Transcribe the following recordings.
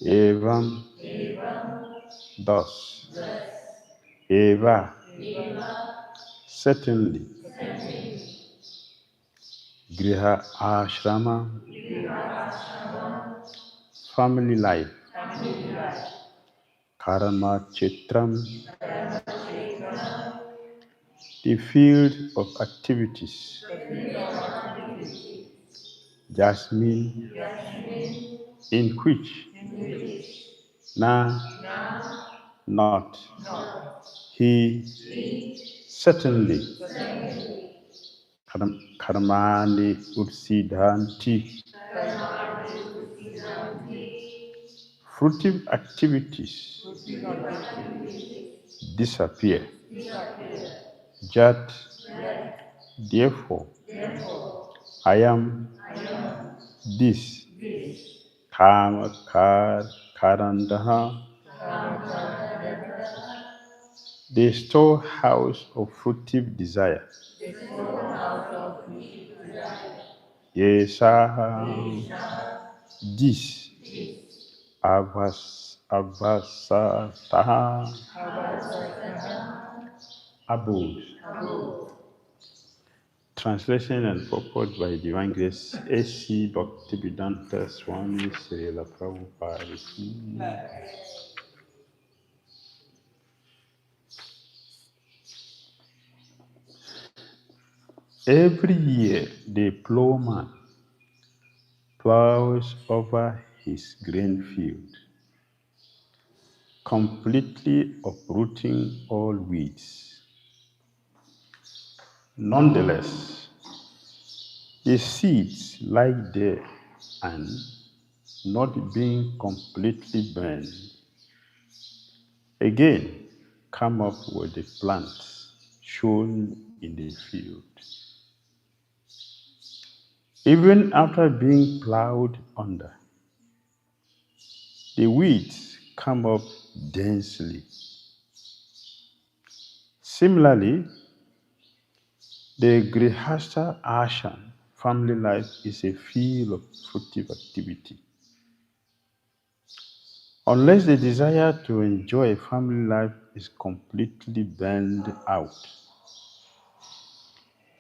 Evam, thus, Eva, certainly, Griha Ashrama, family life, Karma Chitram, the field of activities, Jasmine, in which, Na, not, he, certainly, Karmani Utsidanti, fruitive activities disappear. Jat, therefore, I am this, Karandaha, the storehouse of fruitive desire. Yesaha, this, Avasataha, abode. Translation and purport by Divine Grace A.C. Bhaktivedanta Swami Srila Prabhupada. Every year the plowman plows over his grain field, completely uprooting all weeds. Nonetheless, the seeds lie there and, not being completely burned, again come up with the plants shown in the field. Even after being plowed under, the weeds come up densely. Similarly, the Grihastha Ashram family life is a field of fruitive activity. Unless the desire to enjoy family life is completely burned out,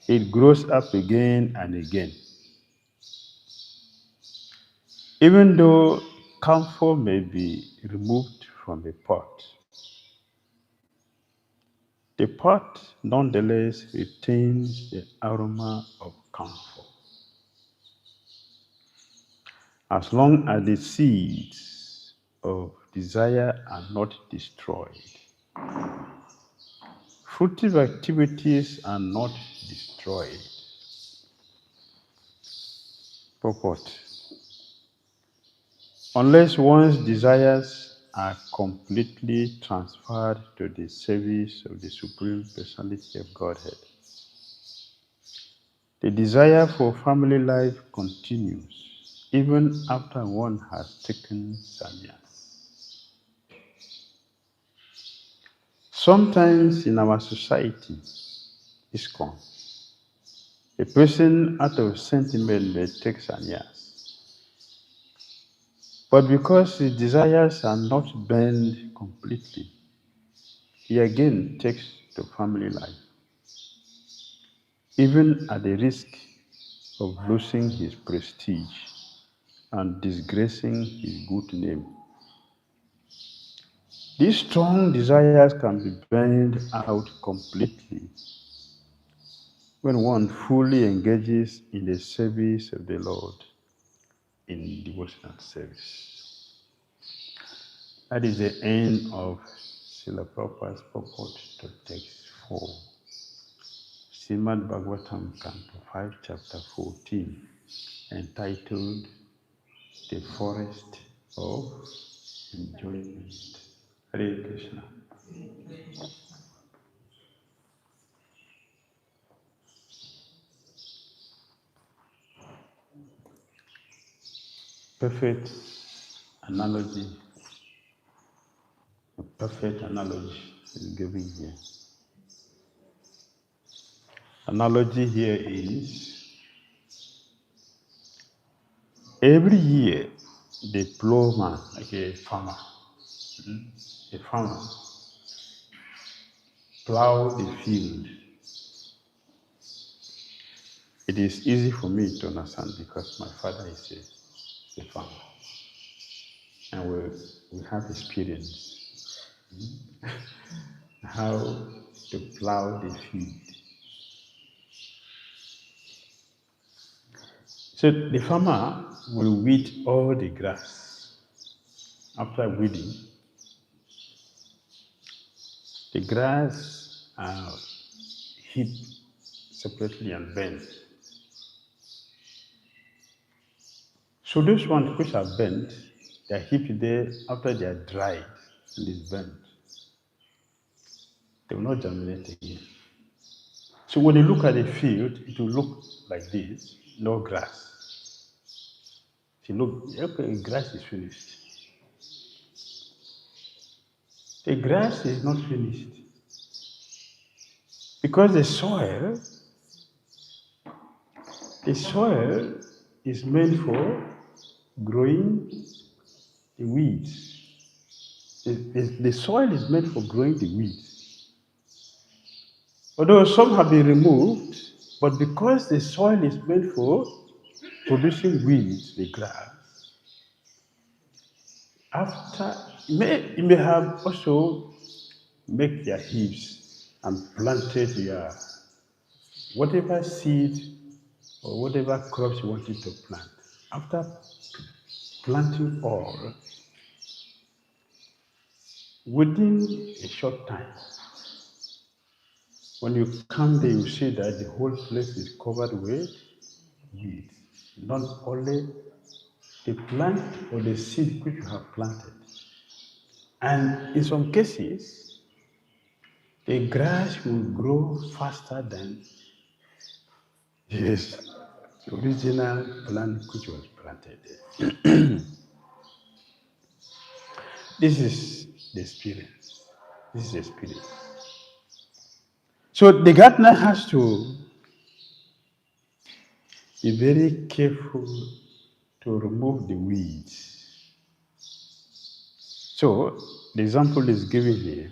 it grows up again and again, Even though camphor may be removed from a pot, the pot nonetheless retains the aroma of camphor. As long as the seeds of desire are not destroyed, fruitive activities are not destroyed. Purport. Unless one's desires are completely transferred to the service of the Supreme Personality of Godhead, the desire for family life continues even after one has taken sannyas. Sometimes in our society, ISKCON, a person out of sentiment may take sannyas. But because his desires are not burned completely, he again takes to family life, even at the risk of losing his prestige and disgracing his good name. These strong desires can be burned out completely when one fully engages in the service of the Lord in devotional service. That is the end of Srila Prabhupada's purport to text 4. Srimad Bhagavatam, Canto 5, Chapter 14, entitled The Forest of Enjoyment. Hare Krishna. Perfect analogy. A perfect analogy is given here. Analogy here is every year the plowman, like a farmer, plow the field. It is easy for me to understand because my father is a farmer. And we have experience how to plow the field. So the farmer will weed all the grass. After weeding, the grass are heaped separately and bent. So those ones which are bent, they are heaped there after they are dried and is bent. They will not germinate again. So when you look at the field, it will look like this, no grass. If you look, okay, grass is finished. The grass is not finished because the soil is meant for growing the weeds. The soil is meant for growing the weeds. Although some have been removed, but because the soil is meant for producing weeds, the grass, after you may have also make their heaps and planted your whatever seed or whatever crops you wanted to plant. After planting all, within a short time, when you come there, you see that the whole place is covered with weeds. Not only the plant or the seed which you have planted. And in some cases, the grass will grow faster than the original plant which was planted there. This is the experience. This is the experience. So the gardener has to be very careful to remove the weeds. So the example is given here.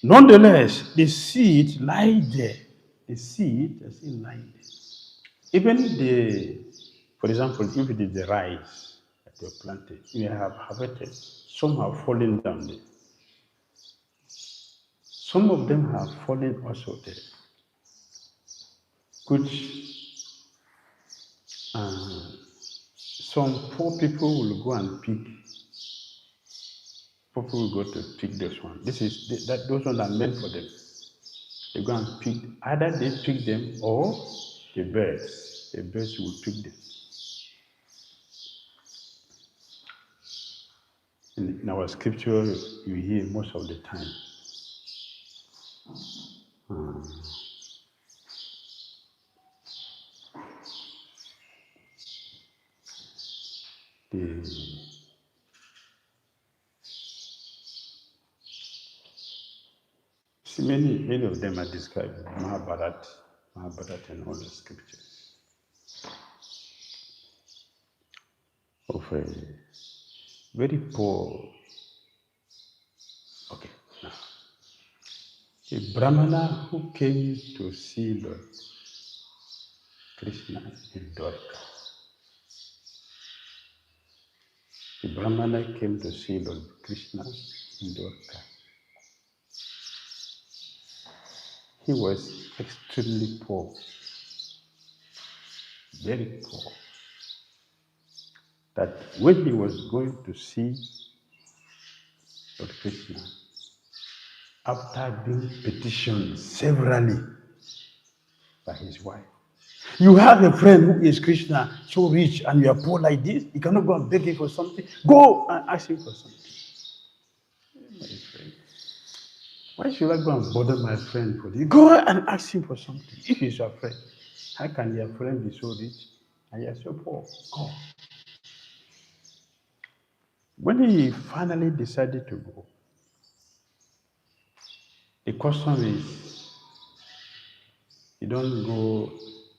Nonetheless, the seed lie there. The seed is still lying there. Even for example, if it is the rice that you planted, you have harvested, some have fallen down there. Some of them have fallen also there, which some poor people will go and pick. People will go to pick those ones. Those ones are meant for them. They go and pick. Either they pick them or the birds. The birds will pick them. In our scripture, you hear most of the time. Many of them are described in Mahabharata and all the scriptures of a very poor. Okay, now a Brahmana who came to see Lord Krishna in Dwarka. The Brahmana came to see Lord Krishna in Dwarka. He was extremely poor, very poor. That when he was going to see Lord Krishna, after being petitioned severally by his wife, you have a friend who is Krishna, so rich, and you are poor like this, you cannot go and beg him for something. Go and ask him for something. My friend, why should I go and bother my friend for this? Go and ask him for something. If he's your friend, how can your friend be so rich and you are so poor? Go. When he finally decided to go, the custom is you don't go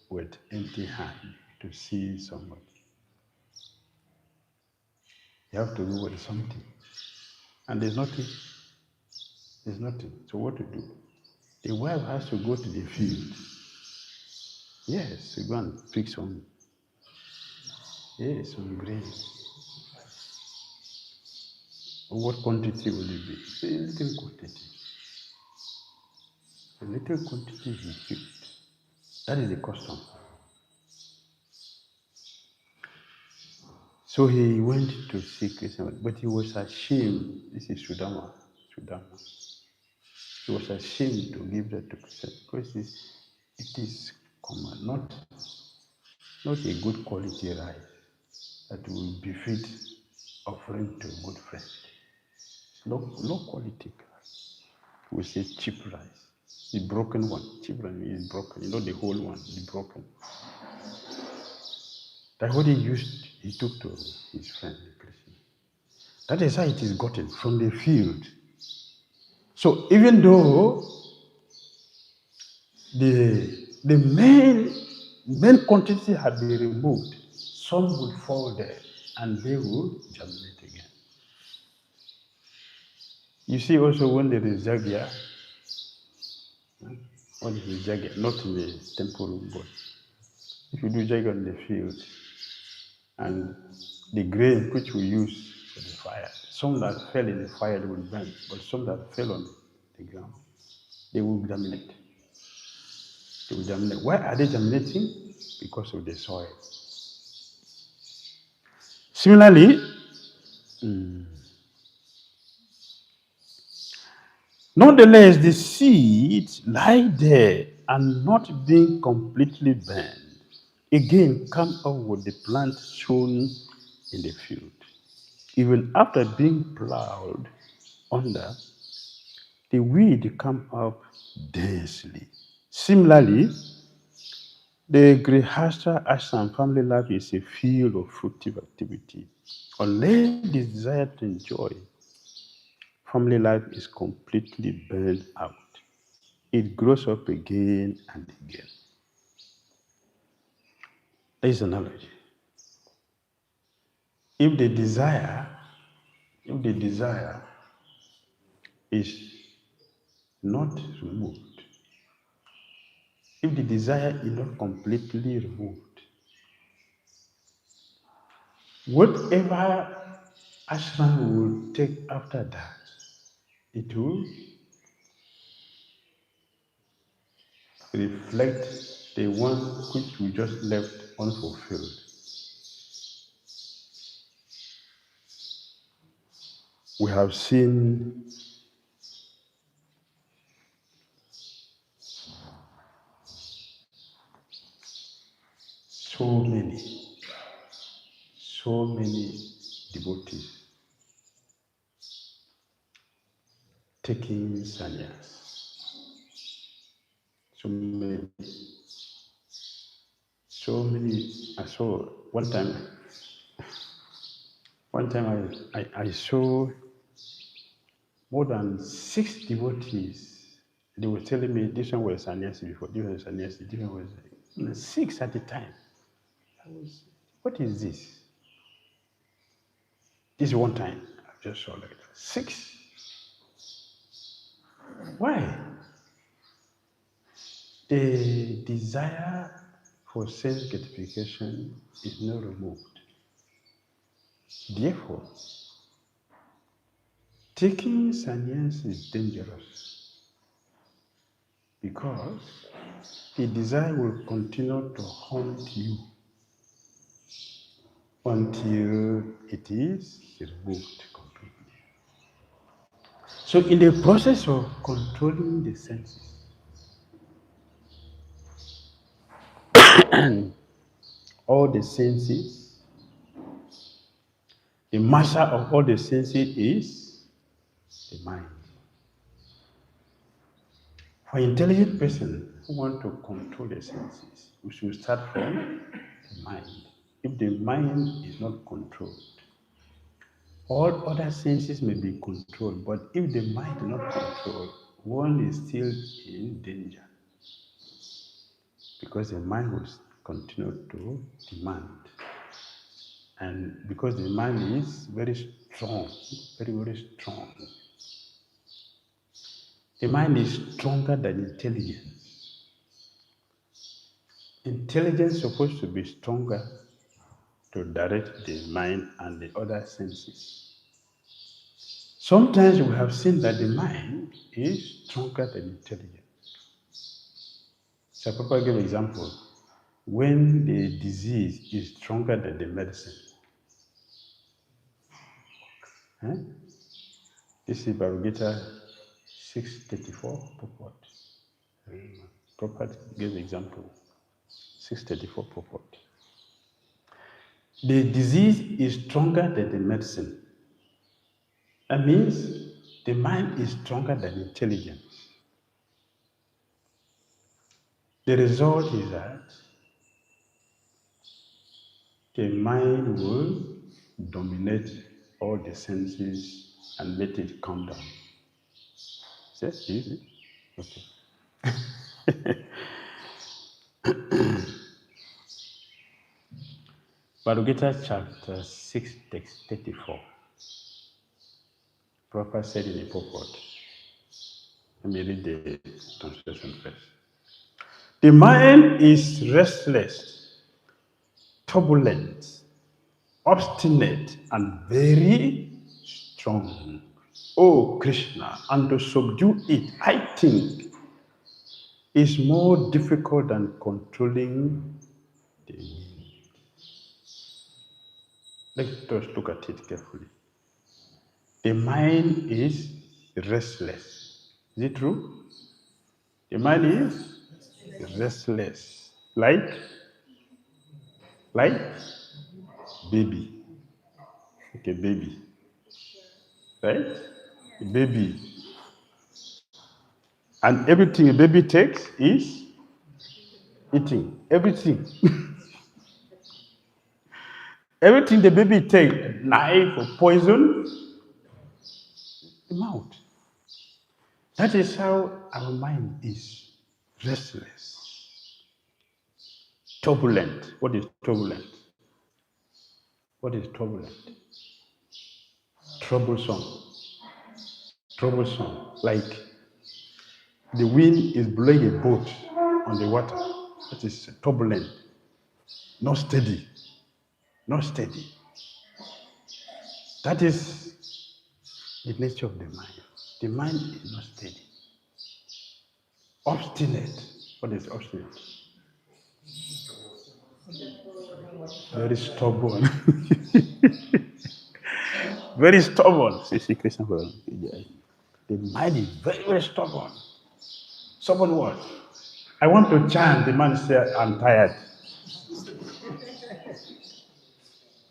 with empty hand to see somebody. You have to go with something. And there's nothing. There's nothing. So what to do? The wife has to go to the field. Yes, to go and pick some grain. What quantity will it be? A little quantity. A little quantity he picked. That is the custom. So he went to see Krishna, but he was ashamed. This is Sudama. He was ashamed to give that to Krishna because it is common, not a good quality rice that will befit offering to a good friend. Low quality rice. We say cheap rice. The broken one. Cheap rice is broken. You know the whole one, the broken. That's what he took to his friend Krishna. That is how it is gotten from the field. So even though the main quantity had been removed, some would fall there and they will germinate again. You see also when there is jagya, what is the jagya? Not in the temple, but if you do jagya in the field, and the grain which we use for the fire, some that fell in the fire they will burn, but some that fell on the ground, they will germinate. They will germinate. Why are they germinating? Because of the soil. Similarly, nonetheless, the seeds lie there and not being completely burned, again come up with the plant sown in the field. Even after being plowed under, the weed come up densely. Similarly, the Grihastha ashram family life is a field of fruitful activity. Unless the desire to enjoy, family life is completely burned out. It grows up again and again. There is analogy. If the desire is not removed, if the desire is not completely removed, whatever ashram will take after that, it will reflect the one which we just left unfulfilled. We have seen so many devotees taking sannyas. So many. I saw one time I saw more than 6 devotees. They were telling me this one was sannyasi before, this one was sannyasi, this one was 6 at a time. What is this? This one time I just saw like that. 6. Why? The desire for sense gratification is not removed. Therefore, taking sannyas is dangerous because the desire will continue to haunt you until it is removed completely. So, in the process of controlling the senses, all the senses, the master of all the senses is the mind. For intelligent person who want to control the senses, we should start from the mind. If the mind is not controlled, all other senses may be controlled, but if the mind is not controlled, one is still in danger because the mind will continue to demand. And because the mind is very strong, very strong, the mind is stronger than intelligence. Intelligence is supposed to be stronger to direct the mind and the other senses. Sometimes we have seen that the mind is stronger than intelligence. So Papa gave an example. When the disease is stronger than the medicine. This is Bhagavad 634 purport. Papa gave an example. 634 purport. The disease is stronger than the medicine. That means the mind is stronger than intelligence. The result is that the mind will dominate all the senses and let it calm down. Is that easy? Okay. Bhagavad chapter 6, text 34. Prabhupada said in the purport. Let me read the translation first. The mind is restless, turbulent, obstinate, and very strong. Oh Krishna, and to subdue it, I think, is more difficult than controlling the wind. Let us look at it carefully. The mind is restless. Is it true? The mind is restless. Like baby. Like a baby. Right? A baby. And everything a baby takes is eating. Everything. Everything the baby takes, knife or poison, the mouth. That is how our mind is. Restless. Turbulent. What is turbulent? What is turbulent? Troublesome. Troublesome. Like the wind is blowing a boat on the water. That is turbulent, not steady, not steady. That is the nature of the mind. The mind is not steady. Obstinate. What is obstinate? Very stubborn. Very stubborn. See, Christian, the mind is very, very stubborn. Stubborn what? I want to chant. The man says, I'm tired.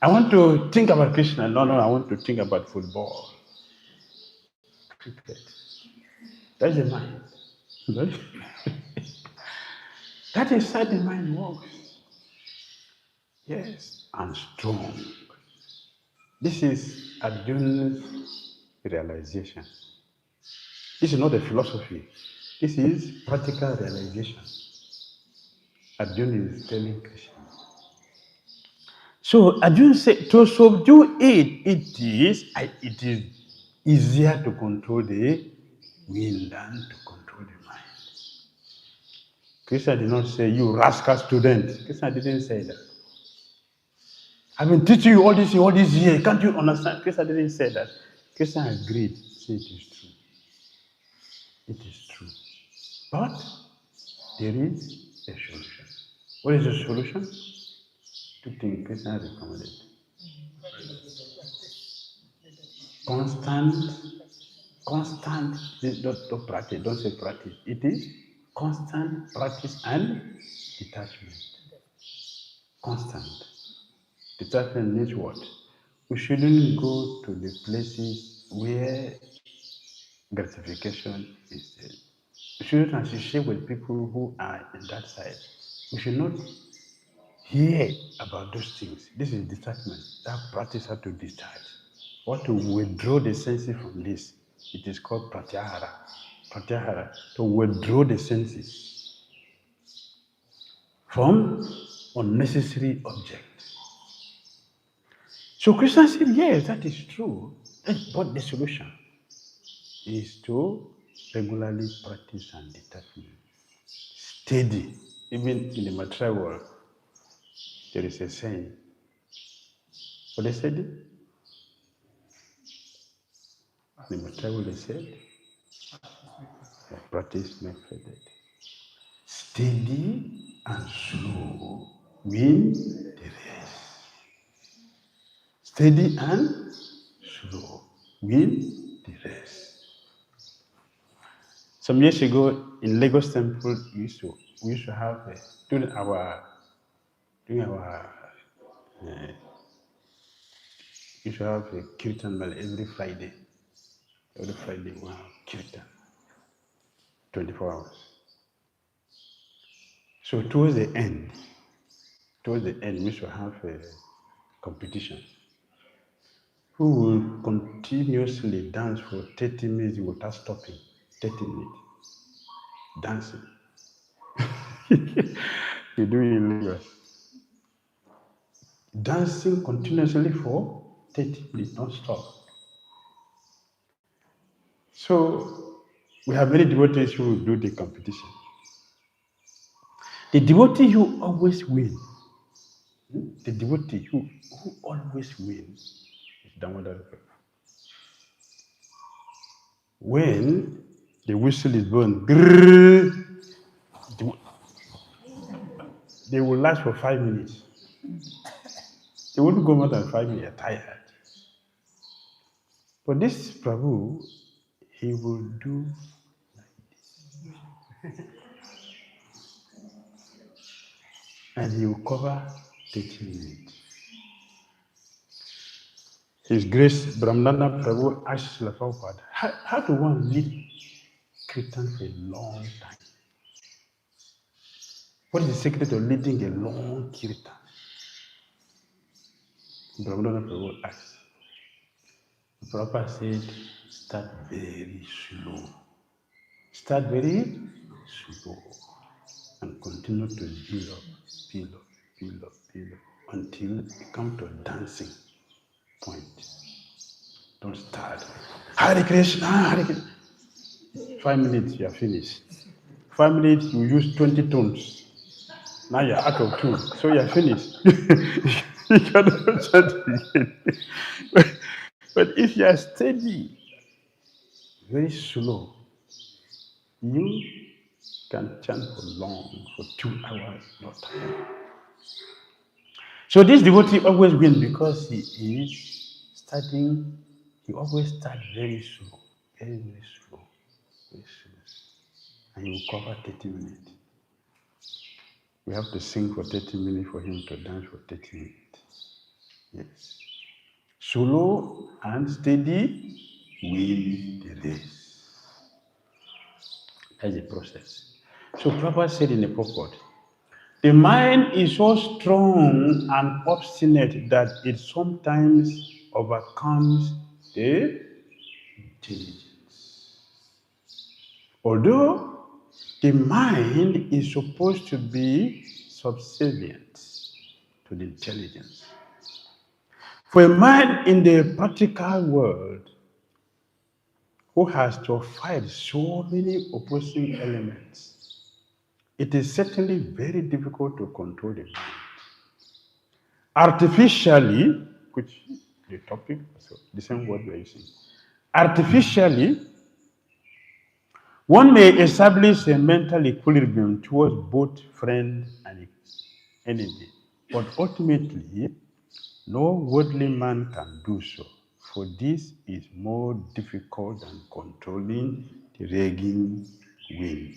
I want to think about Krishna. No, I want to think about football. Cricket. That's the mind. That is how the mind works. Yes, and strong. This is Arjuna's realization. This is not a philosophy. This is practical realization. Arjuna is telling Krishna. So Arjuna said, to subdue it is easier to control the wind than to control the mind. Krishna did not say, you rascal student. Krishna didn't say that. I've been teaching you all this year. Can't you understand? Krishna didn't say that. Krishna agreed. Say it is true. It is true. But there is a solution. What is the solution? Two things Krishna recommended. Constant, don't practice, don't say practice. It is constant practice and detachment. Constant. Detachment means what? We shouldn't go to the places where gratification is there. We shouldn't associate with people who are in that side. We should not hear about those things. This is detachment. That practice has to detach. Or to withdraw the senses from this. It is called pratyahara. Pratyahara, to withdraw the senses from unnecessary objects. So Krishna said, yes, that is true. But the solution is to regularly practice and detachment. Steady. Even in the material world, there is a saying. What they said? The material world, they said, practice makes perfect. Steady and slow win the race. Steady and slow win the race. Some years ago in Lagos Temple, we used to have during our we used to have a kirtan every Friday. Every Friday we have kirtan, 24 hours. So towards the end, we used to have a competition. Who will continuously dance for 30 minutes without stopping? 30 minutes. Dancing. You do it in Lagos. Dancing continuously for 30 minutes, don't stop. So we have many devotees who do the competition. The devotee who always wins, the devotee who always wins is Damodara. When the whistle is blown, they will last for 5 minutes. They wouldn't go more than 5 minutes, tired. But this Prabhu, he will do like this. And he will cover 30 minutes. His Grace Brahmananda Prabhu asked Srila Prabhupada, how do one lead Kirtan for a long time? What is the secret of leading a long Kirtan? Brahmananda Prabhu asked. Prabhupada said, start very slow. Start very slow. And continue to build up, until you come to a dancing point. Don't start. Hare Krishna, Hare Krishna. 5 minutes, you are finished. family, you use 20 tones. Now you're out of tune, so you're finished. You cannot chant again. But if you are steady, very slow, you can chant for long, for 2 hours, no time. So this devotee always wins because he is starting, he always starts very slow, very, very slow, very slow. And he will cover 30 minutes. We have to sing for 30 minutes for him to dance for 30 minutes. Yes. Slow and steady win the race. That's the process. So Prabhupada said in the purport, the mind is so strong and obstinate that it sometimes overcomes the intelligence. Although the mind is supposed to be subservient to the intelligence. For a man in the practical world who has to fight so many opposing elements, it is certainly very difficult to control the mind. Artificially, which is the topic, so the same word we are using. Artificially, one may establish a mental equilibrium towards both friend and enemy, but ultimately, no worldly man can do so, for this is more difficult than controlling the raging wind.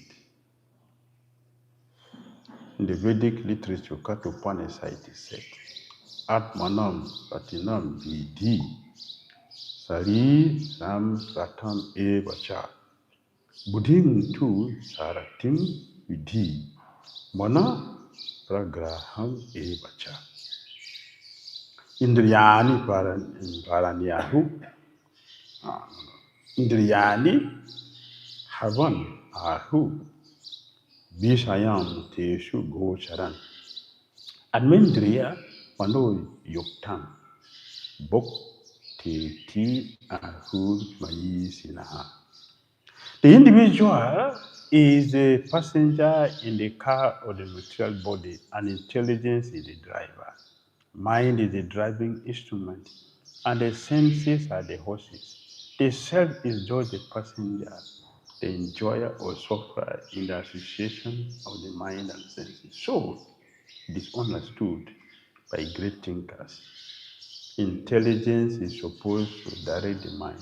In the Vedic literature, Kathopanishad is said, Atmanam Ratinam Vidhi Sari Ram Ratam Evacha Buddhim tu Saratim Vidhi Mana Pragraham Evacha Indriyani Paranyahu Indriyani Havan Ahu Bishayam Teshu Gocharan Admindriya Mano Yuktam Bok Ti Ahu Mayisinaha. The individual is the passenger in the car of the material body, and intelligence is the driver. Mind is the driving instrument, and the senses are the horses. The self is just the passenger, the enjoyer or sufferer in the association of the mind and senses. So, it is understood by great thinkers. Intelligence is supposed to direct the mind,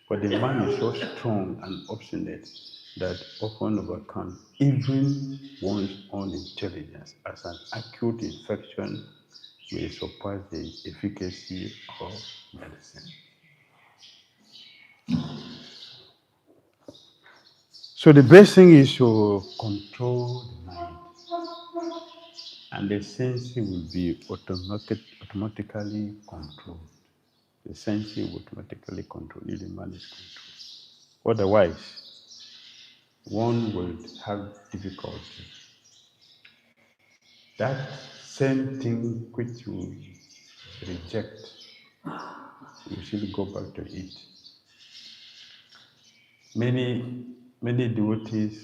but the mind is so strong and obstinate that often overcomes even one's own intelligence, as an acute infection may surpass the efficacy of medicine. So the best thing is to control the mind, and the senses will be automatically controlled. The senses will automatically control if the mind is controlled. Otherwise, one will have difficulty. That same thing which you reject, you should go back to it. Many devotees,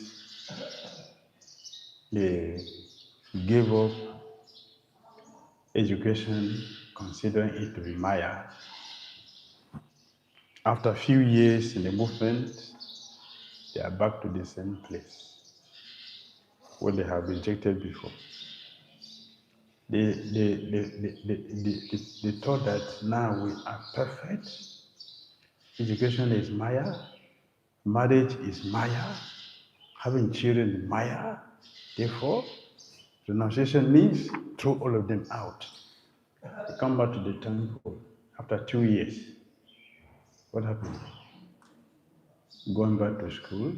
they gave up education considering it to be Maya. After a few years in the movement, they are back to the same place where they have rejected before. They thought that now we are perfect. Education is Maya, marriage is Maya, having children is Maya. Therefore, renunciation means throw all of them out. They come back to the temple after 2 years. What happened? Going back to school,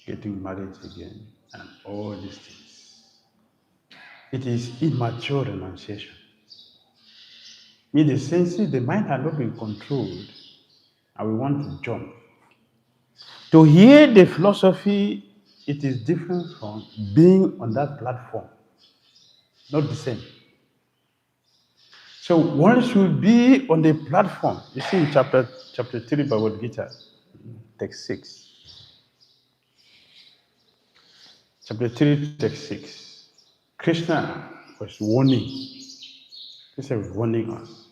getting married again, and all these things. It is immature renunciation. In the senses, the mind has not been controlled, and we want to jump. To hear the philosophy, it is different from being on that platform. Not the same. So one should be on the platform. You see in chapter 3 Bhagavad Gita, text 6. chapter 3, text 6. Krishna was warning. Krishna was warning us.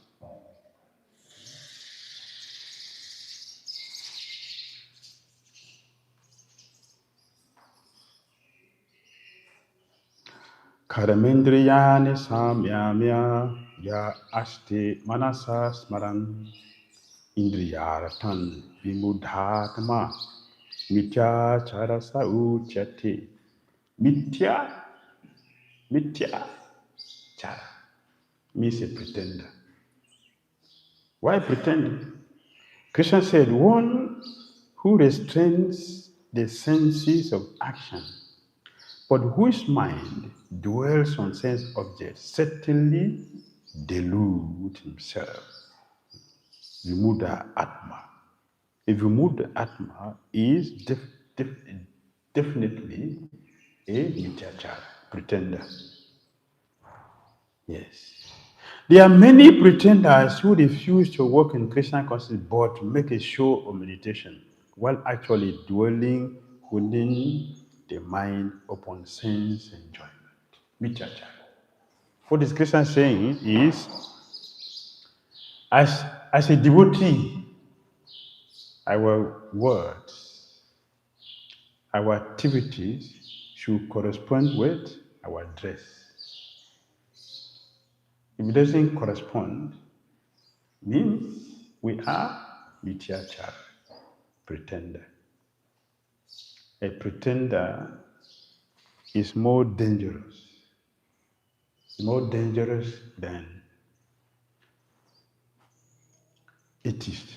Karamendriyani samyamya ya asti manasa smaran indriyaratan vimudhatma mitya charasa uchati. Mitya chara means a pretender. Why pretending? Krishna said, one who restrains the senses of action, but whose mind dwells on sense objects, certainly delude himself. Vimuda Atma. A Vimuda Atma is definitely a Mityachara, pretender. Yes. There are many pretenders who refuse to work in Krishna consciousness but make a show of meditation while actually dwelling within the mind upon sense enjoyment. Mityachara. What is Krishna saying is, as a devotee, our words, our activities should correspond with our dress. If it doesn't correspond, means we are Mityachara, pretender. A pretender is more dangerous than atheist.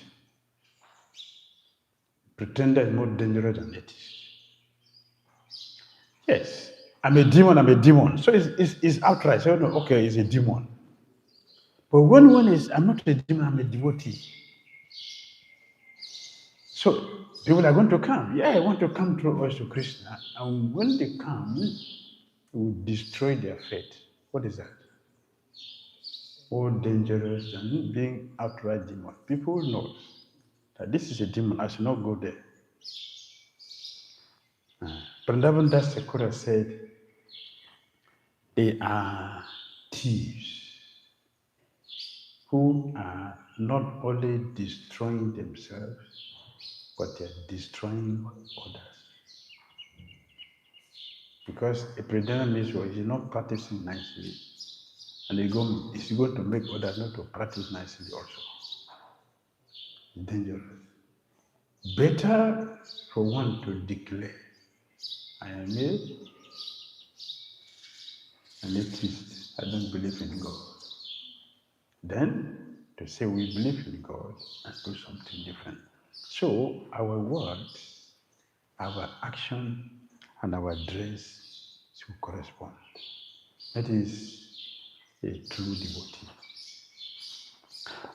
Pretender is more dangerous than atheist. Yes, I'm a demon. So it's outright. So, no, okay, it's a demon. But when one is, I'm not a demon, I'm a devotee. So people are going to come. Yeah, I want to come through us to Krishna. And when they come, it will destroy their faith. What is that? More dangerous than being outright demon. People know that this is a demon. I should not go there. Vrindavan Das Thakura said, they are thieves who are not only destroying themselves, but they are destroying others. Because a pretender means well, he's not practicing nicely. And he's going to make others not to practice nicely also. It's dangerous. Better for one to declare, I am an atheist, I don't believe in God. Then to say we believe in God and do something different. So our words, our action, and our dress should correspond. That is a true devotee.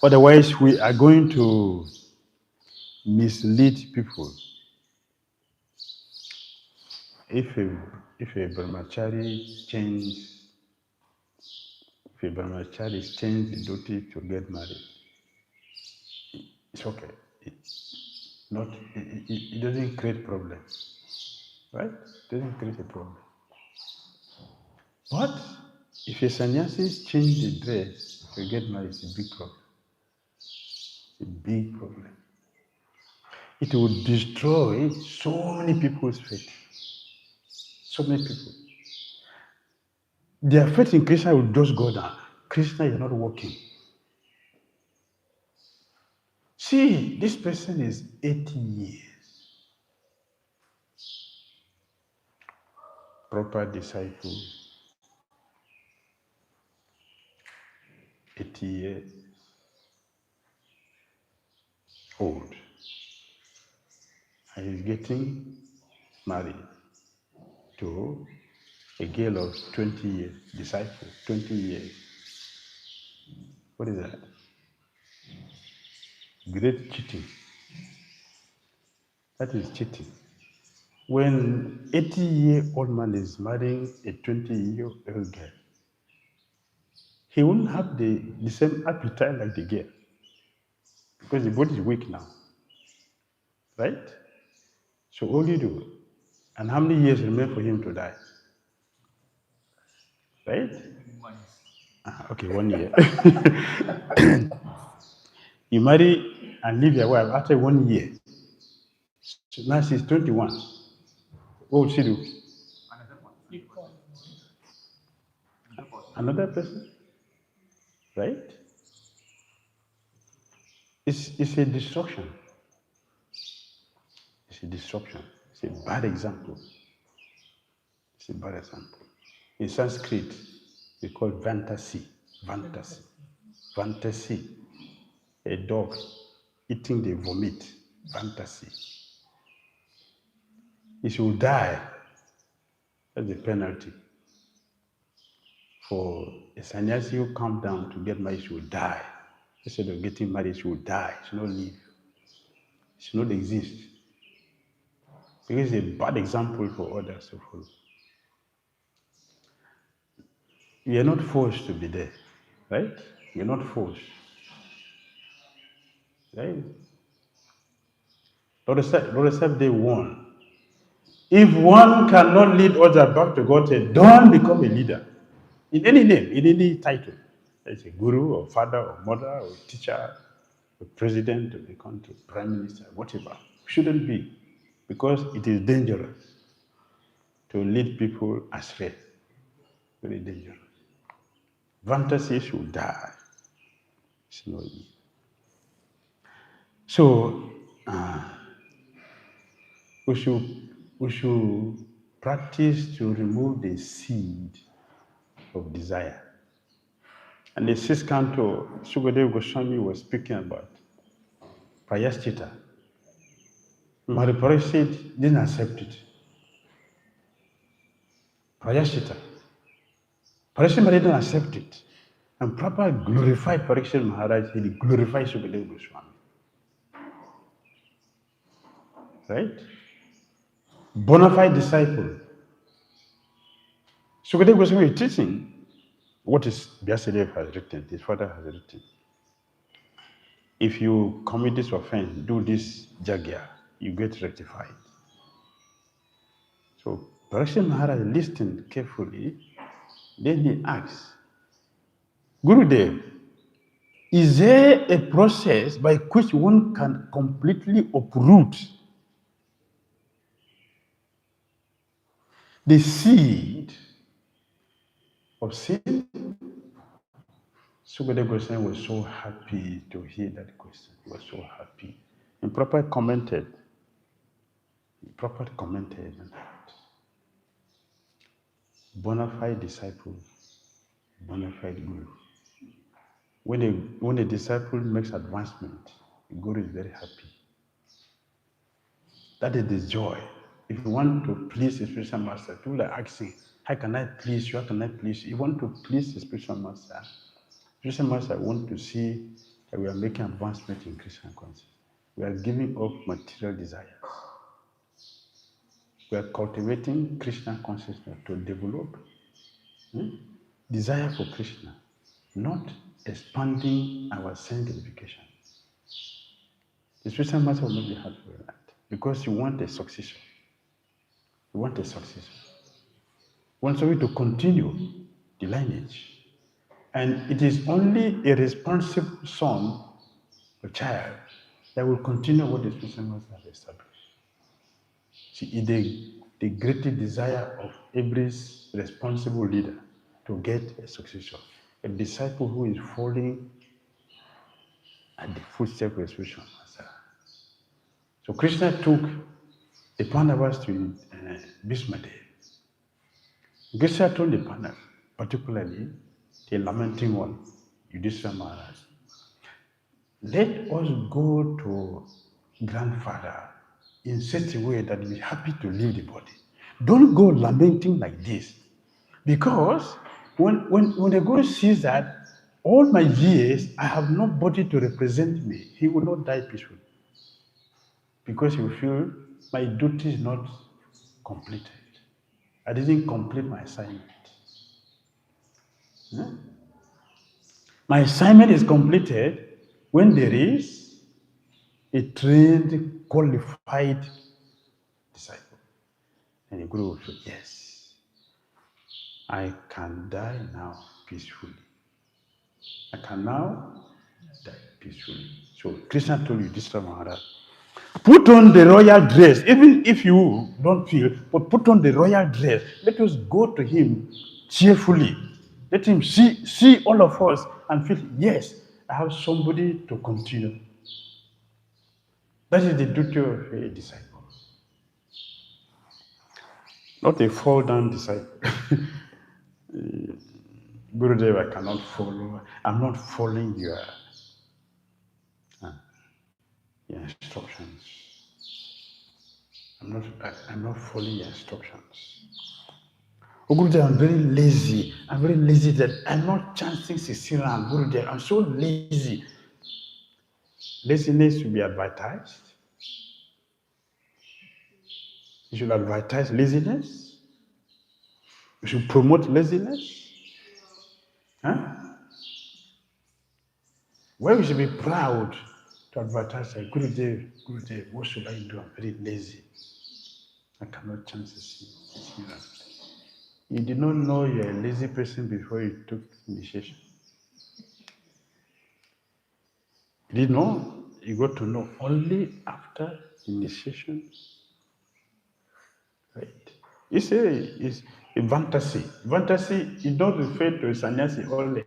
Otherwise, we are going to mislead people. If a brahmachari changes the duty to get married, it's okay. It doesn't create problem, right? It doesn't create a problem. But if a sannyasi change the dress to get married, it's a big problem. It's a big problem. It will destroy so many people's faith. So many people. Their faith in Krishna will just go down. Krishna is not working. See, this person is 80 years. Proper disciple. 80 years old. And he's getting married to a girl of 20 years, disciple, 20 years. What is that? Great cheating. That is cheating. When 80-year-old man is marrying a 20-year-old girl, he won't have the same appetite like the girl because the body is weak now, right? So all you do, And how many years remain for him to die? Right? Okay, 1 year. You marry and leave your wife after 1 year. So now she's 21. What would she do? Another person? Right? It's a destruction. It's a disruption. It's a bad example. It's a bad example. In Sanskrit, we call fantasy. Fantasy. Fantasy. A dog eating the vomit. Fantasy. If you die, that's the penalty. For a sannyasi who comes down to get married, she will die. Instead of getting married, she will die. She will not live. She will not exist. Because it's a bad example for others to follow. We are not forced to be there, right? We are not forced. Right? Lord accept day one. If one cannot lead others back to God, don't become a leader. In any name, in any title. As a guru or father or mother or teacher or president of the country, prime minister, whatever. Shouldn't be. Because it is dangerous to lead people astray. Very dangerous. Fantasy should die. Slowly. So, we should practice to remove the seed of desire. And the sixth canto, Sukadeva Goswami was speaking about Prayaschitta. Maharishi didn't accept it. Prayaschitta. Parikshit didn't accept it. And Prabhupada glorified Parikshit Maharaj, he glorified Sukadeva Goswami. Right? Bona fide disciple. Sukadeva Goswami is teaching what is Vyasadeva has written, his father has written. If you commit this offense, do this jagya, you get rectified. So Parikshit Maharaj listened carefully, then he asks, Gurudev, is there a process by which one can completely uproot the seed of sin? Sukadeva Goswami was so happy to hear that question. He was so happy. And Prabhupada commented on that. Bona fide disciple, bona fide guru. When a disciple makes advancement, the guru is very happy. That is the joy. If you want to please the spiritual master, people are asking, how can I please you? How can I please you? You want to please the spiritual master. Spiritual master want to see that we are making advancement in Krishna consciousness. We are giving up material desires. We are cultivating Krishna consciousness to develop desire for Krishna, not expanding our sanctification. The spiritual master will not be happy with that because you want a successor. You want a successor. You want somebody to continue the lineage. And it is only a responsible son or child that will continue what the spiritual master has established. See, the greatest desire of every responsible leader to get a successor, a disciple who is following at the footsteps of the spiritual master. So Krishna took the Pandavas to Bhismadev. Krishna told the Pandavas, particularly the lamenting one, Yudhishthira Maharaj, let us go to grandfather in such a way that we're happy to leave the body. Don't go lamenting like this. Because when the Guru sees that all my years I have nobody to represent me, he will not die peacefully. Because he will feel my duty is not completed. I didn't complete my assignment. My assignment is completed when there is a trained, qualified disciple. And the Guru would say, yes, I can die now peacefully. I can now die peacefully. So Krishna told you this time, Maharaj, put on the royal dress, even if you don't feel, but put on the royal dress. Let us go to him cheerfully. Let him see all of us and feel, yes, I have somebody to continue. That is the duty of a disciple. Not a fall down disciple. Gurudev, I cannot follow. I'm not following your instructions. I'm not following your instructions. Oh, Gurudev, I'm very lazy. I'm very lazy that I'm not chanting Sisiran. Gurudev, I'm so lazy. Laziness should be advertised. You should advertise laziness. You should promote laziness. Huh? Why we should be proud to advertise like Gurudev, what should I do? I'm very lazy. I cannot chant Sisiran. You did not know you're a lazy person before you took initiation. You did know. You got to know only after initiation. Right? It's a fantasy. Fantasy is not referred to a sannyasi only.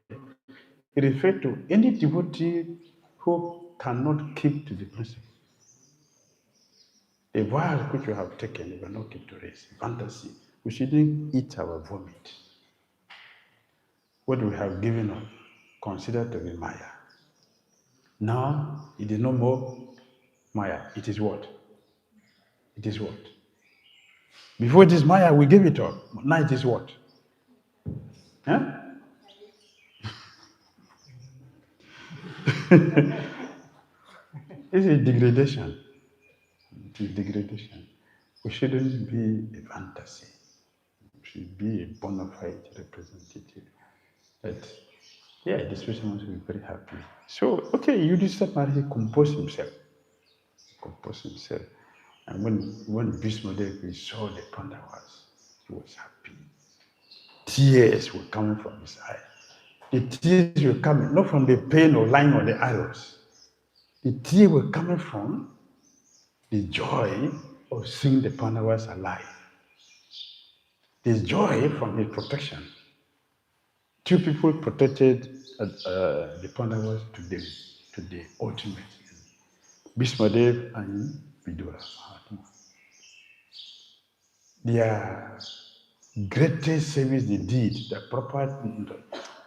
It refers to any devotee who cannot keep to the principle. The vows which we have taken, we will not keep to rest. Fantasy. We shouldn't eat our vomit. What we have given up, consider to be Maya. Now, it is no more Maya. It is what? It is what? Before it is Maya, we gave it up. Now it is what? Huh? It's a degradation. It is degradation. We shouldn't be a fantasy. We should be a bona fide representative. That, yeah, this person wants to be very happy. So, okay, Yudhishthira he composed himself. And when Bhishma Dev saw the Pandavas, he was happy. Tears were coming from his eyes. The tears were coming not from the pain of lying on the arrows. The tears were coming from the joy of seeing the Pandavas alive. The joy from his protection. Two people protected the Pandavas to the ultimate. Bhishma Dev and Vidura. Their greatest service they did,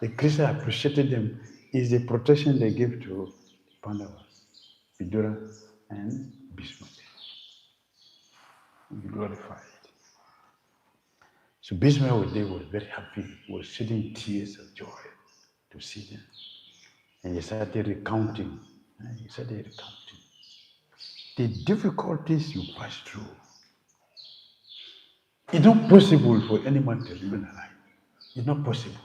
the Krishna appreciated them, is the protection they gave to Pandavas, Vidura and Bhishma. Glorified. So Bhishma was very happy, was shedding tears of joy to see them. And he started recounting. The difficulties you pass through. It's not possible for anyone to remain alive. It's not possible.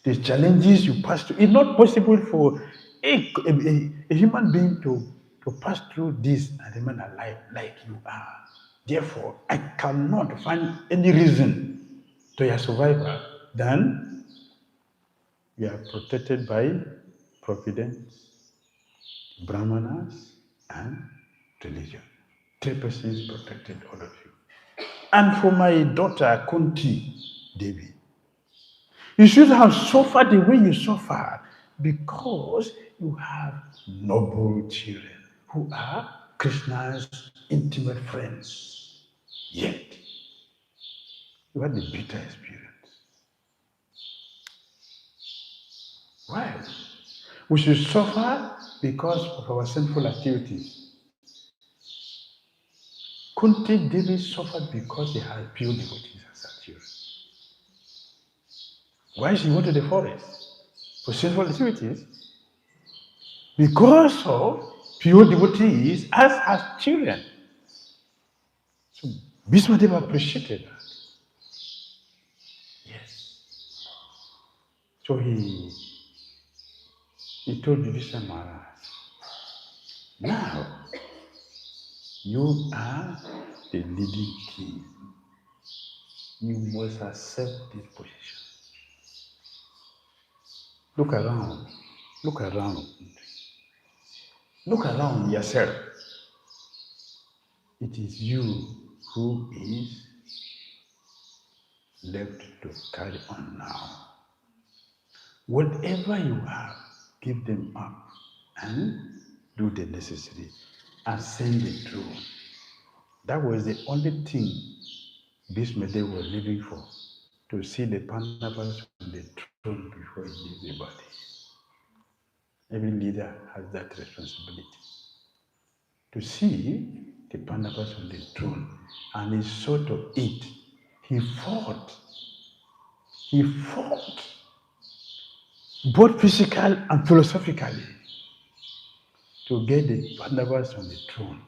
The challenges you pass through, it's not possible for a human being to pass through this and remain alive like you are. Therefore, I cannot find any reason to your survival than you are protected by providence, brahmanas, and religion. 3 persons protected all of you. And for my daughter, Kunti Devi, you should have suffered the way you suffered because you have noble children who are Krishna's intimate friends. Yet, you had the bitter experience. Why? We should suffer because of our sinful activities. Kunti Devi suffered because they had pure devotees as her children. Why she went to the forest? For sinful activities? Because of pure devotees as her children. So Bhishma Deva appreciated that. Yes. So he told Yudhishthira Maharaj, now you are the leading king. You must accept this position. Look around. Look around. Look around yourself. It is you who is left to carry on now. Whatever you have, give them up and do the necessary. Ascend the throne. That was the only thing Bhishmadev was living for, to see the Pandavas on the throne before he leaves the body. Every leader has that responsibility, to see the Pandavas on the throne, and he saw to it. He fought. He fought, both physical and philosophically, to get the Pandavas on the throne.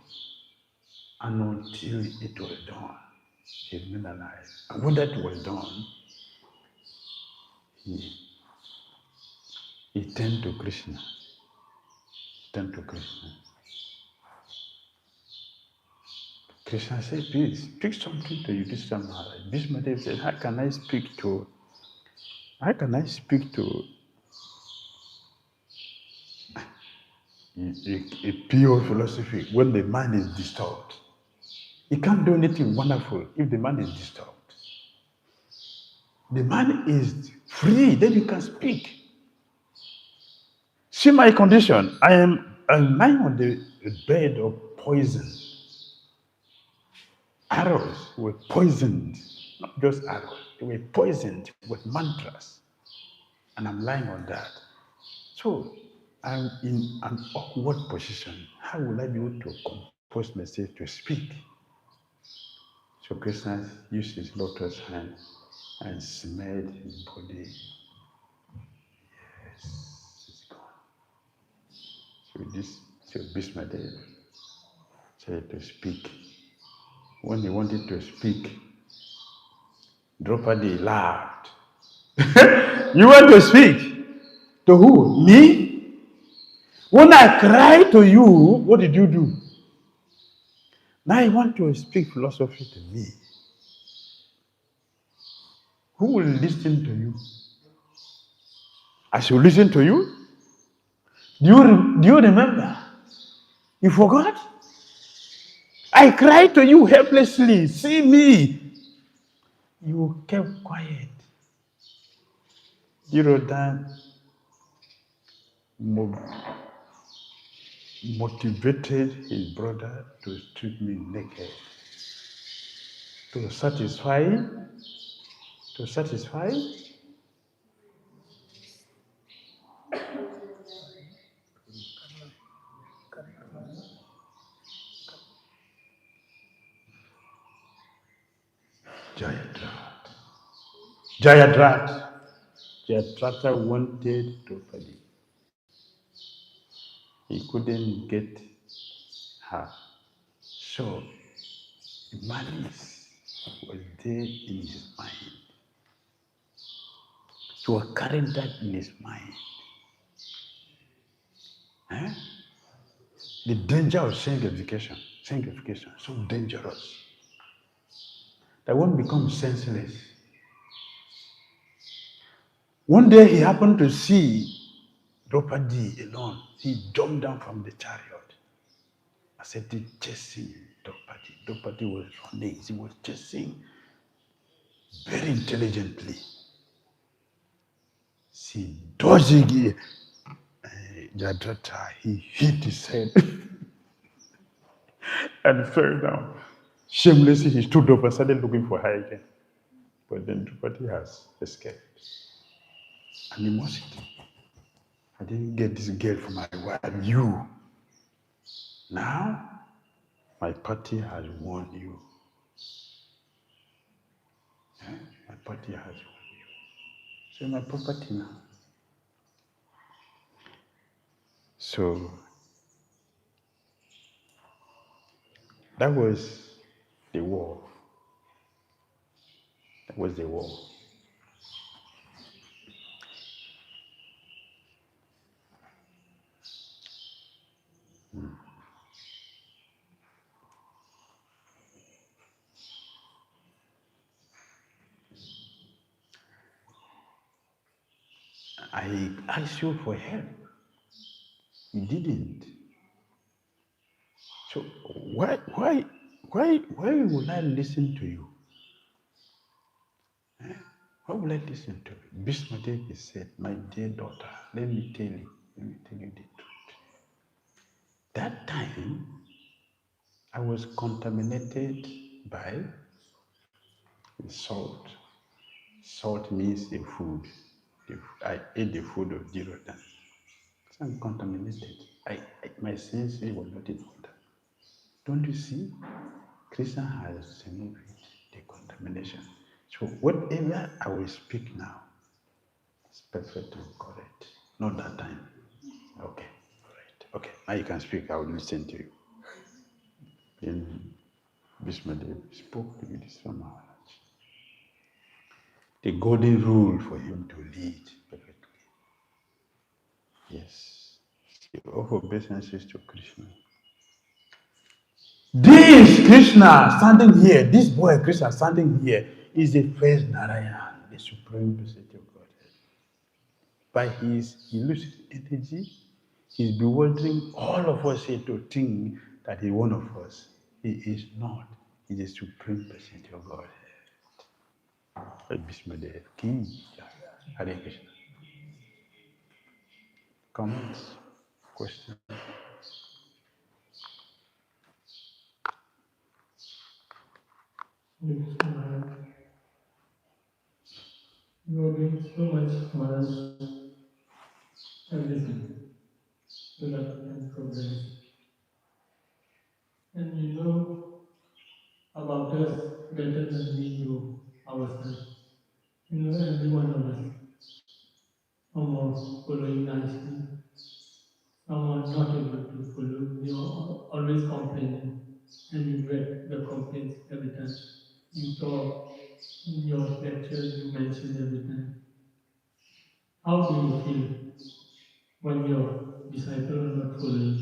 And until it was done, he remained alive. And when that was done, he turned to Krishna. Krishna said, please, speak something to Yudhishthira Maharaj. Bhishmadev said, how can I speak to a pure philosophy when the mind is disturbed? He can't do anything wonderful if the mind is disturbed. The mind is free, then you can speak. See my condition. I'm lying on the bed of poison. Arrows were poisoned, not just arrows, they were poisoned with mantras. And I'm lying on that. So I'm in an awkward position. How will I be able to compose myself to speak? So Krishna used his lotus hand and smeared his body. Yes, it's gone. So Bhishmadev said to speak. When he wanted to speak, Draupadi laughed. You want to speak? To who? Me? When I cried to you, what did you do? Now you want to speak philosophy to me. Who will listen to you? I should listen to you? Do you remember? You forgot? I cried to you helplessly. See me. You kept quiet. Dhira motivated his brother to strip me naked. To satisfy Jayadratha. Jayadratha wanted Draupadi. He couldn't get her. So malice was there in his mind. He was carrying that in his mind. The danger of sanctification, so dangerous. That one becomes senseless. One day he happened to see Draupadi alone. He jumped down from the chariot. I said, chasing Draupadi. Draupadi was running. He was chasing very intelligently. See, dodging Jayadratha, he hit his head and fell down. Shamelessly, he stood up and started looking for her again. But then Draupadi has escaped. Animosity. I didn't get this girl for my wife. You. Now, my party has won you. My party has won you. So my property now. So that was the war. That was the war. I asked you for help. You didn't. So why would I listen to you? Why would I listen to you? Bismadev said, my dear daughter, let me tell you the truth. That time, I was contaminated by salt. Salt means the food. I ate the food of Dhira. So I'm contaminated. My senses were not in order. Don't you see? Krishna has removed the contamination. So whatever I will speak now is perfect and correct. Not that time. Okay. All right. Okay. Now you can speak. I will listen to you. Then Bhishmadev spoke to Yudhishthira Maharaj. The golden rule for him to lead perfectly. Yes. He offered obeisances to Krishna. This Krishna standing here, this boy Krishna standing here, is the first Narayan, the supreme personality of Godhead. By his elusive energy, he's bewildering all of us here to think that he's one of us. He is not. He is the supreme personality of Godhead. Bhishmadev ki jai. Hare Krishna. Comments? Questions? You are doing so much for us, everything, so that we can progress. And you know about us better than we know ourselves. You know every one of us. Some are following nicely, some are not able to follow. They are always complaining, and you get the complaints every time. You talk in your lectures, you mention every time. How do you feel when your disciples are not following?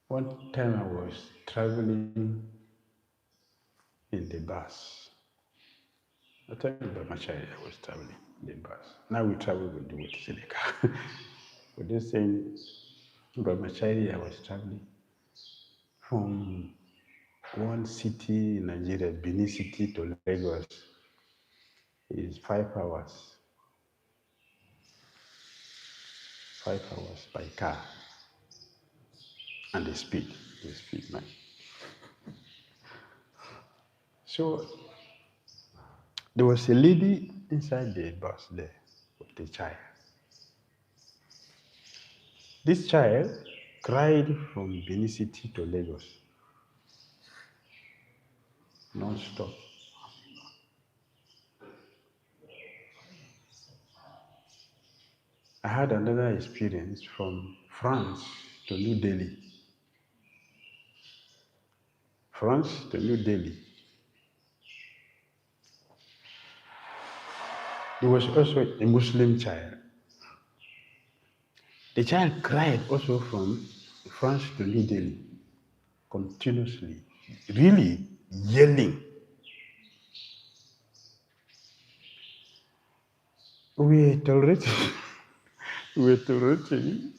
One time I was traveling in the bus. I tell you about my child, I was traveling in the bus. Now we travel with the wheels in the car. But this thing, about my child, I was traveling from one city in Nigeria, Benin City to Lagos. Is 5 hours. 5 hours by car. And the speed, man. So there was a lady inside the bus there with a child. This child cried from Benin City to Lagos, non-stop. I had another experience from France to New Delhi. France to New Delhi. There was also a Muslim child. The child cried also from France to New Delhi continuously, really yelling. We were tolerating, we were tolerating,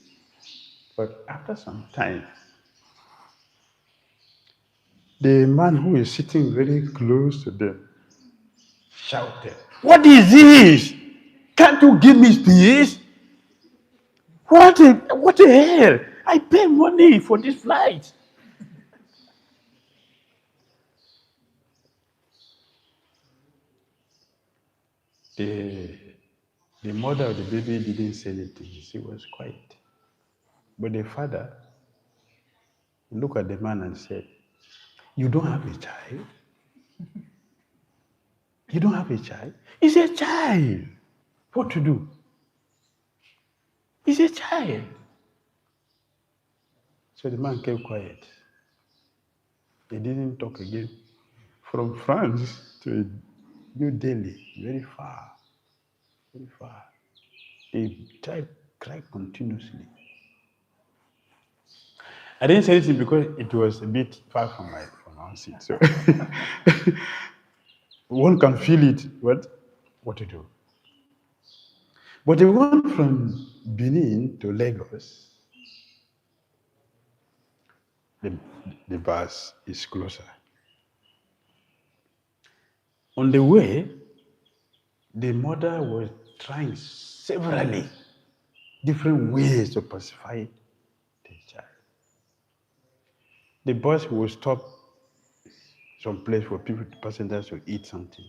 but after some time, the man who is sitting very close to them shouted, "What is this? Can't you give me peace? What the hell? I pay money for this flight." The, the mother of the baby didn't say anything. She was quiet. But the father looked at the man and said, "You don't have a child? You don't have a child? It's a child. What to do? It's a child." So the man kept quiet. He didn't talk again. From France to New Delhi, very far, very far. The child cried continuously. I didn't say anything because it was a bit far from our seat. So one can feel it, what to do. But the one from Benin to Lagos, the bus is closer. On the way, the mother was trying severally different ways to pacify the child. The bus will stop some place for passengers to eat something.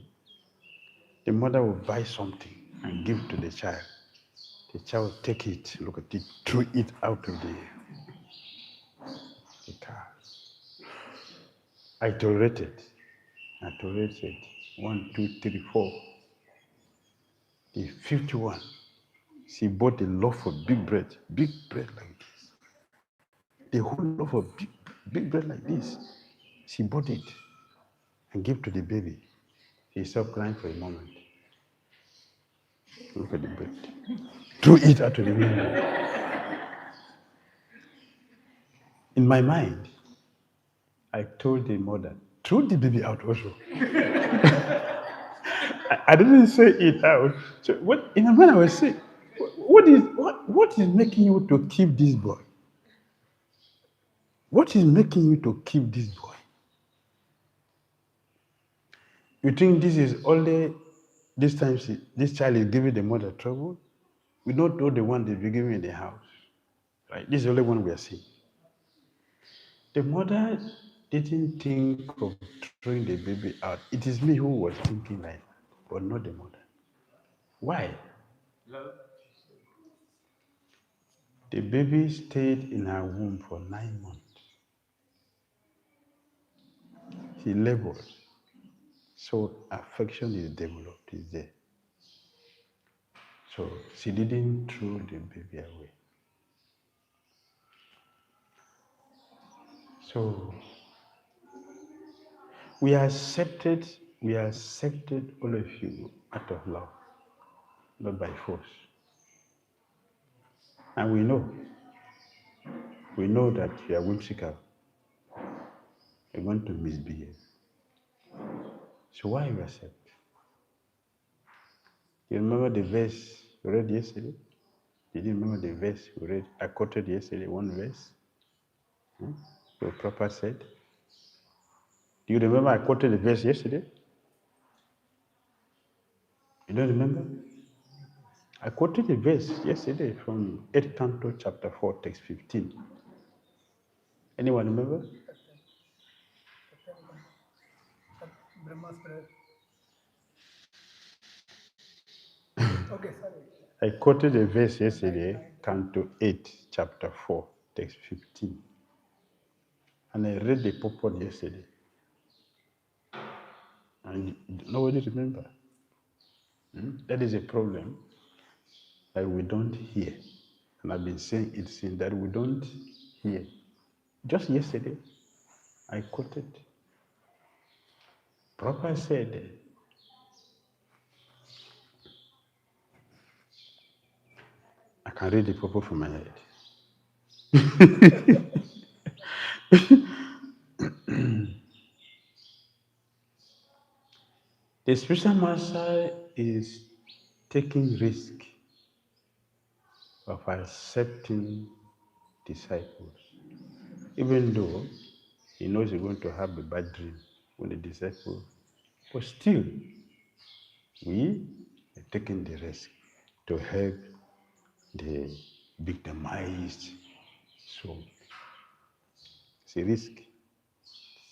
The mother will buy something and give to the child. The child will take it, look at it, throw it out of the car. I tolerated. 1, 2, 3, 4. The 51, she bought a loaf of big bread like this. The whole loaf of big bread like this. She bought it and gave to the baby. He stopped crying for a moment. Look at the bread. Threw it out of the window. In my mind, I told the mother, throw the baby out also. I didn't say it out. So what in my mind I was saying, what is making you to keep this boy? What is making you to keep this boy? You think this is only this time this child is giving the mother trouble? We don't know the one they've been giving in the house. Right? This is the only one we are seeing. The mother didn't think of throwing the baby out. It is me who was thinking like that, but not the mother. Why? The baby stayed in her womb for 9 months. She labored. So affection is developed, is there. So she didn't throw the baby away. So we accepted all of you out of love, not by force. And we know that you are whimsical. You're going to misbehave. So why you accept? You remember the verse we read yesterday? Did you remember the verse we read? I quoted yesterday, one verse. The Prabhupada said. Do you remember I quoted the verse yesterday? You don't remember? I quoted the verse yesterday from 8th Canto, chapter 4, text 15. Anyone remember? Okay, sorry. I quoted a verse yesterday, Canto 8, chapter 4, text 15. And I read the purport yesterday. And nobody remember. That is a problem that we don't hear. And I've been saying it since that we don't hear. Just yesterday, I quoted. Prabhupada said, I can read the purport from my head. The spiritual master is taking risk of accepting disciples, even though he knows he's going to have a bad dream when the disciple, but still, we are taking the risk to help the victimized soul. It's a risk.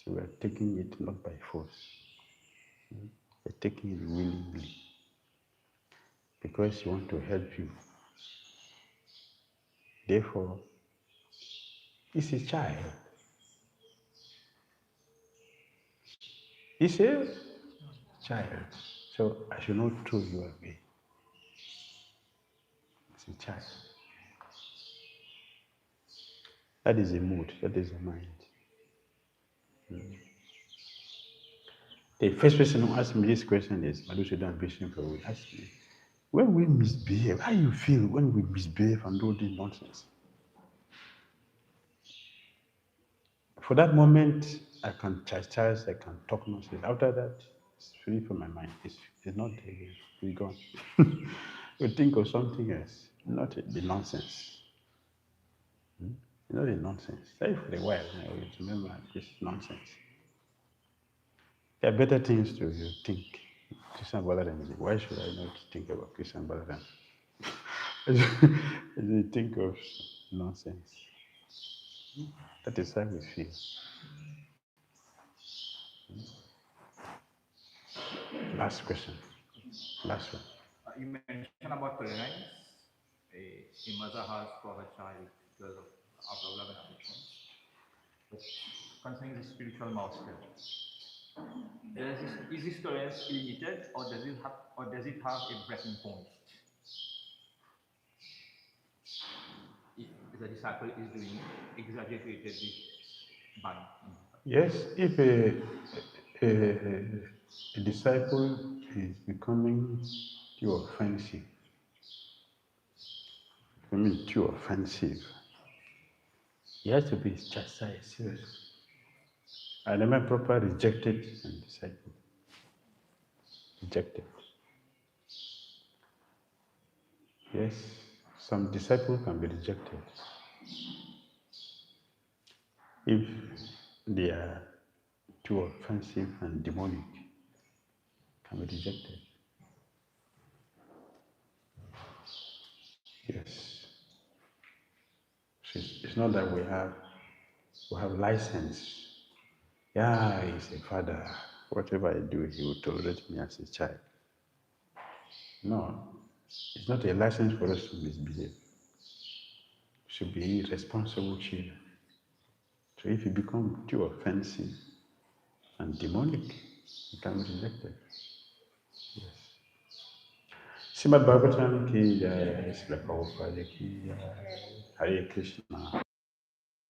So we are taking it not by force. We're taking it willingly because he wants to help you. Therefore, it's a child. It's a child. So I should not throw you away. It's a child. That is a mood. That is a mind. The first person who asked me this question is Madhusudan Bishop. Will ask me, when we misbehave, how you feel when we misbehave and do this nonsense? For that moment, I can chastise, I can talk nonsense. After that, it's free from my mind. It's not there. It's gone. You think of something else, not the nonsense. Not the nonsense. Stay for a while. You remember this nonsense. There are better things to think. Christian Balaram. Why should I not think about Christian Balaram? You think of nonsense. That is how we feel. Last question. Last one. You mentioned about tolerance. A mother has for her child because of love and affection. But concerning the spiritual master, is this tolerance limited, or does it have a breaking point? If the disciple is doing exaggeratedly bad. Yes, if a disciple is becoming too offensive, he has to be chastised seriously. I remember proper rejected and disciple. Rejected. Yes, some disciple can be rejected if they are too offensive and demonic, can be rejected. Yes. So it's not that we have license. Yeah, he's a father. Whatever I do, he will tolerate me as a child. No, it's not a license for us to misbehave. We should be responsible children. So if you become too offensive and demonic, you can be rejected. Yes. Srimad Bhagavatam ki jai, Srila Prabhupada ki jai, Hare Krishna.